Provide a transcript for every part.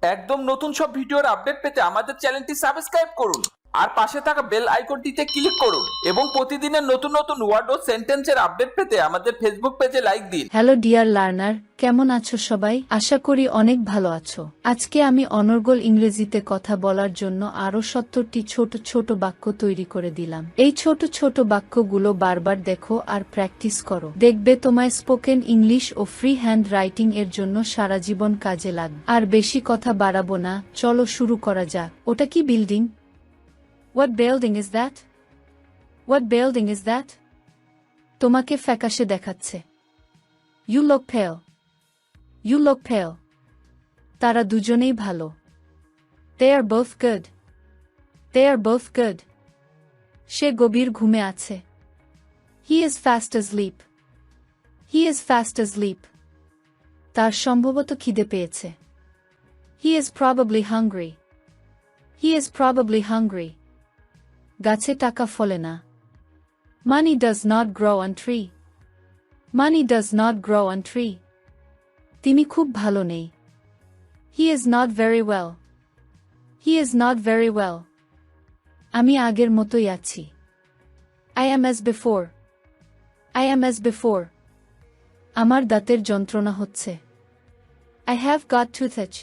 একদম নতুন সব ভিডিওর আপডেট পেতে আমাদের চ্যানেলটি সাবস্ক্রাইব করুন আর পাশে থাকা বেল আইকনটিতে ক্লিক করুন এবং প্রতিদিনের নতুন নতুন ওয়ার্ড ও সেন্টেন্সের আপডেট পেতে আমাদের ফেসবুক পেজে লাইক দিন। হ্যালো ডিয়ার লার্নার, কেমন আছো সবাই? আশা করি অনেক ভালো আছো। আজকে আমি অনর্গল ইংরেজিতে কথা বলার জন্য আরও 70টি ছোট ছোট বাক্য তৈরি করে দিলাম। এই ছোট ছোট বাক্যগুলো বারবার দেখো আর প্র্যাকটিস করো। দেখবে তোমায় স্পোকেন ইংলিশ ও ফ্রি হ্যান্ড রাইটিং এর জন্য সারা জীবন কাজে লাগবে। আর বেশি কথা বাড়াবো না, চলো শুরু করা যাক। ওটা কি building? What building is that? What building is that? তোমাকে ফ্যাকাশে দেখাচ্ছে। You look pale. You look pale. তারা দুজনেই ভালো। They are both good. They are both good. সে গভীর ঘুমে আছে। He is fast asleep. He is fast asleep. তার সম্ভবত খিদে পেয়েছে। He is probably hungry. He is probably hungry. গাছে টাকা ফলে না। Money does not grow on tree. Money does not grow on tree. তিনি খুব ভালো নেই। He is not very well. He is not very well. আমি আগের মতোই আছি। I am as before. I am as before. আমার দাঁতের যন্ত্রণা হচ্ছে। I have got toothache.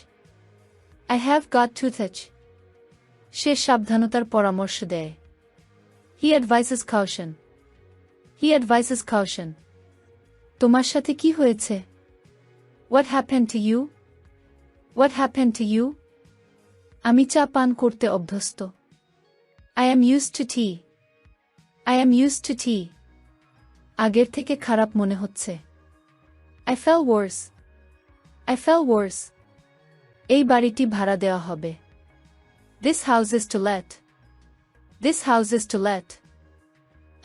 I have got toothache. সে সাবধানতার পরামর্শ দেয়। He advises caution. He advises caution. তোমার সাথে কি হয়েছে? What happened to you? What happened to you? আমি চা পান করতে অভ্যস্ত। I am used to tea. I am used to tea. আগের থেকে খারাপ মনে হচ্ছে। I felt worse. I felt worse. এই বাড়িটি ভাড়া দেওয়া হবে। This house is to let. This house is to let.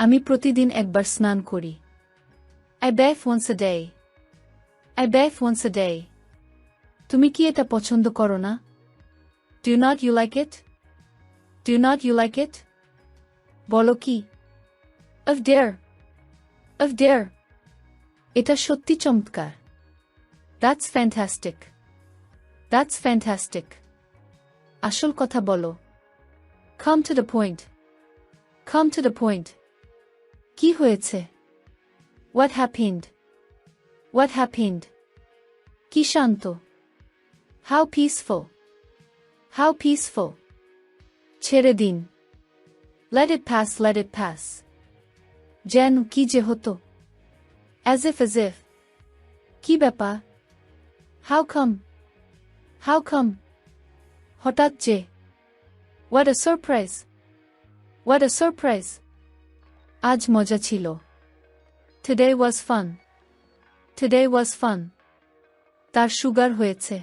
আমি প্রতিদিন একবার স্নান করি। I bathe once a day. I bathe once a day. তুমি কি এটা পছন্দ করো না? Do not you like it? Do not you like it? বলো কি? Of dear. Of dear. এটা সত্যি চমৎকার। That's fantastic. That's fantastic. আসল কথা বলো। Come to the point. Come to the point. কি হয়েছে? What happened? What happened? কি শান্ত। How peaceful. How peaceful. ছেড়ে দিন। Let it pass, let it pass. যেন কি যে হতো। As if, as if. কি ব্যাপার? How come? How come? হঠাৎ যে। What a surprise. What a surprise. আজ মজা ছিল। Today was fun. Today was fun. তার সুগার হয়েছে।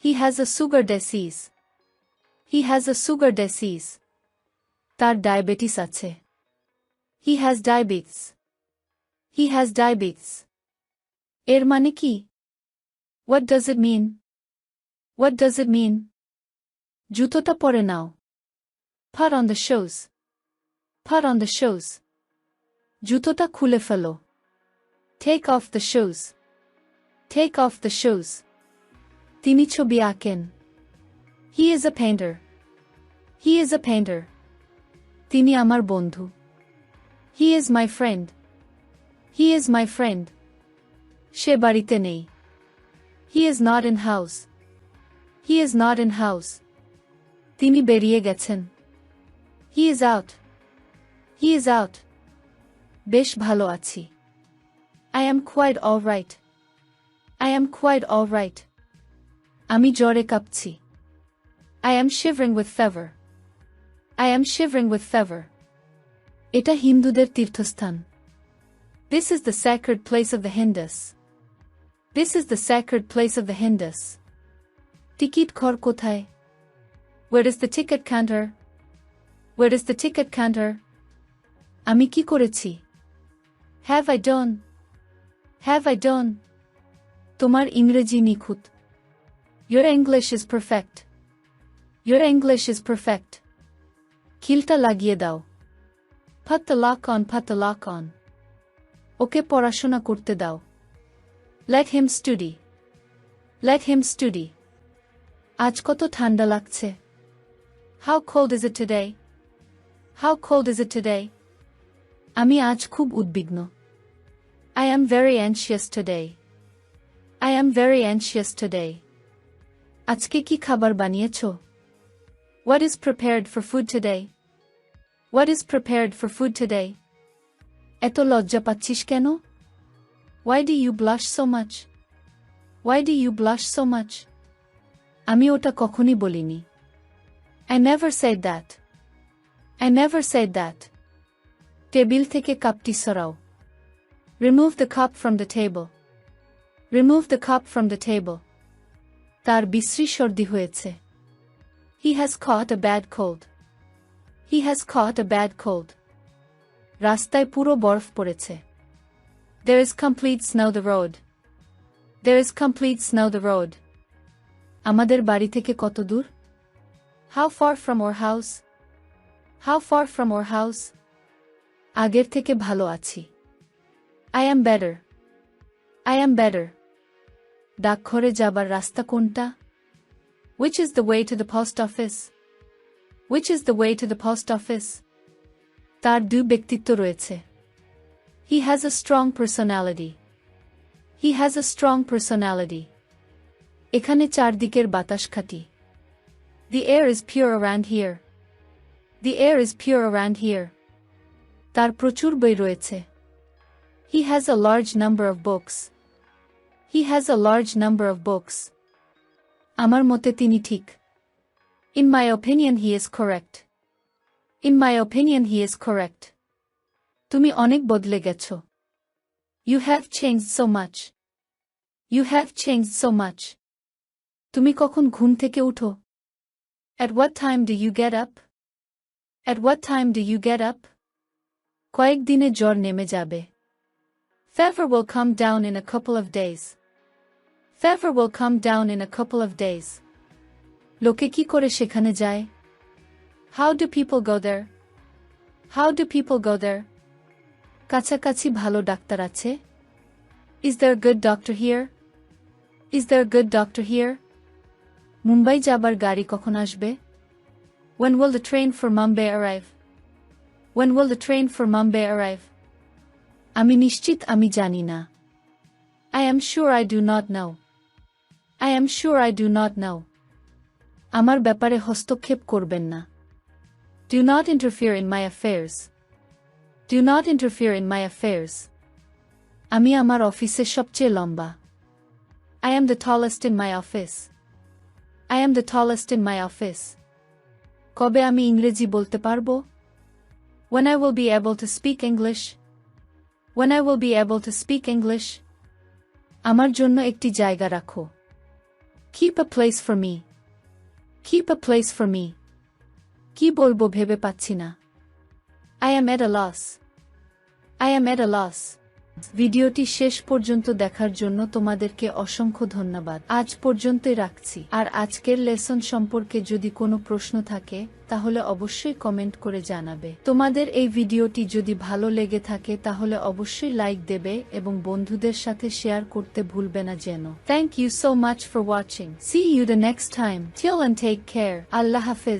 He has a sugar disease. He has a sugar disease. তার ডায়াবেটিস আছে। He has diabetes. He has diabetes. এর মানে কি? What does it mean? What does it mean? জুতোটা পরে নাও। Put on the shoes. Put on the shoes. জুতোটা খুলে ফেলো। Take off the shoes. Take off the shoes. তিনি ছবি আঁকেন। He is a painter. He is a painter. তিনি আমার বন্ধু। He is my friend. He is my friend. সে বাড়িতে নেই। He is not in house. He is not in house. তিনি বেরিয়ে গেছেন। He is out. He is out. বেশ ভালো আছি। I am quite all right. I am quite all right. আমি জ্বরে কাঁপছি। I am shivering with fever. I am shivering with fever. এটা হিন্দুদের তীর্থস্থান। This is the sacred place of the Hindus. This is the sacred place of the Hindus. Ticket ঘর কোথায়? Where is the ticket counter? Where is the ticket counter? আমি কি করেছি? Have I done? Have I done? তোমার ইংরেজি নিখুঁত। Your English is perfect. Your English is perfect. খিলটা লাগিয়ে দাও। Put the lock on, put the lock on. ওকে পড়াশোনা করতে দাও। Let him study. Let him study. আজ কত ঠান্ডা লাগছে। How cold is it today? How cold is it today? আমি আজ খুব উদ্বিগ্ন। I am very anxious today. I am very anxious today. আজকে কি খাবার বানিয়েছো? What is prepared for food today? What is prepared for food today? এত লজ্জা পাচ্ছিস কেন? Why do you blush so much? Why do you blush so much? আমি ওটা কখনই বলিনি। I never said that. I never said that. Table থেকে কাপটি সরাও। Remove the cup from the table. Remove the cup from the table. তার বিশ্রী সর্দি হয়েছে। He has caught a bad cold. He has caught a bad cold. রাস্তায় পুরো বরফ পড়েছে। There is complete snow the road. There is complete snow the road. আমাদের বাড়ি থেকে কত দূর? How far from our house? How far from our house? আগের থেকে ভালো আছি। I am better. I am better. ডাকঘরে যাবার রাস্তা কোনটা? Which is the way to the post office? Which is the way to the post office? তার দুই ব্যক্তিত্ব রয়েছে। He has a strong personality. He has a strong personality. এখানে চারদিকের বাতাস খাঁটি। The air is pure around here. The air is pure around here. তার প্রচুর বই রয়েছে। He has a large number of books. He has a large number of books. আমার মতে তিনি ঠিক। In my opinion he is correct. In my opinion he is correct. তুমি অনেক বদলে গেছো। You have changed so much. You have changed so much. তুমি কখন ঘুম থেকে উঠো? At what time do you get up? At what time do you get up? কয়েকদিনে জ্বর নেমে যাবে। Fever will come down in a couple of days. Fever will come down in a couple of days. লোকে কি করে সেখানে যায়? How do people go there? How do people go there? কাছাকাছি ভালো ডাক্তার আছে? Is there a good doctor here? Is there a good doctor here? Mumbai যাবার গাড়ি কখন আসবে? When will the train for Mumbai arrive? When will the train for Mumbai arrive? আমি নিশ্চিত আমি জানি না। I am sure I do not know. I am sure I do not know. আমার ব্যাপারে হস্তক্ষেপ করবেন না। Do not interfere in my affairs. Do not interfere in my affairs. আমি আমার অফিসে সবচেয়ে লম্বা। I am the tallest in my office. I am the tallest in my office. কবে আমি ইংরেজি বলতে পারবো? When I will be able to speak English. When I will be able to speak English. আমার জন্য একটি জায়গা রাখো। Keep a place for me. Keep a place for me. কি বলবো ভেবে পাচ্ছি না। I am at a loss. I am at a loss. ভিডিওটি শেষ পর্যন্ত দেখার জন্য তোমাদেরকে অসংখ্য ধন্যবাদ। আজ পর্যন্তই রাখছি। আর আজকের লেসন সম্পর্কে যদি কোনো প্রশ্ন থাকে তাহলে অবশ্যই কমেন্ট করে জানাবে। তোমাদের এই ভিডিওটি যদি ভালো লেগে থাকে তাহলে অবশ্যই লাইক দেবে এবং বন্ধুদের সাথে শেয়ার করতে ভুলবে না যেন। Thank you so much for watching. See you the next time. Till and take care. আল্লাহ হাফেজ।